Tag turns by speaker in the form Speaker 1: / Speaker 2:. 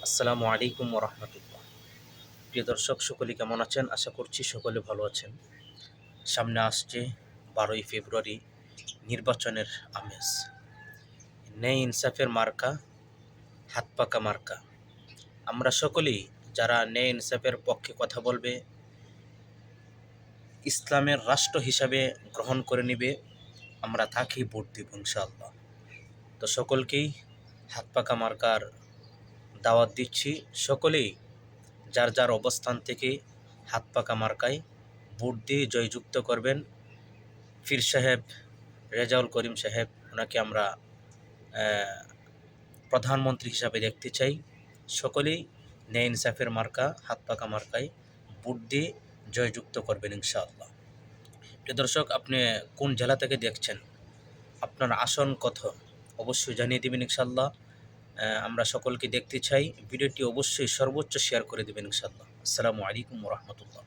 Speaker 1: আসসালামু আলাইকুম রহমতুল্লাহ। প্রিয় দর্শক, সকলে কেমন আছেন? আশা করছি সকলে ভালো আছেন। সামনে আসছে 12ই ফেব্রুয়ারি নির্বাচনের আমেজ। ন্যায় ইনসাফের মার্কা, হাত পাকা মার্কা। আমরা সকলেই যারা ন্যায় ইনসাফের পক্ষে কথা বলবে, ইসলামের রাষ্ট্র হিসাবে গ্রহণ করে নেবে, আমরা তাকেই ভোট দেব ইনশাআল্লাহ। তো সকলকেই হাত পাকা মার্কার দাওয়াত দিচ্ছি। সকলেই যার যার অবস্থান থেকে হাত পাকা মার্কায় ভোট দিয়ে জয়যুক্ত করবেন। পীর সাহেব রেজাউল করিম সাহেব, ওনাকে আমরা প্রধানমন্ত্রী হিসাবে দেখতে চাই। সকলেই ন্যায় ইনসাফের মার্কা, হাত পাকা মার্কায় ভোট দিয়ে জয়যুক্ত করবেন ইনশাআল্লাহ। প্রিয় দর্শক, আপনি কোন জেলা থেকে দেখছেন, আপনার আসন কত, অবশ্যই জানিয়ে দেবেন ইনশাআল্লাহ। আমরা সকলকে দেখতে চাই। ভিডিওটি অবশ্যই সর্বোচ্চ শেয়ার করে দেবেন ইনশাআল্লাহ। আসসালামু আলাইকুম রহমতুল্লাহ।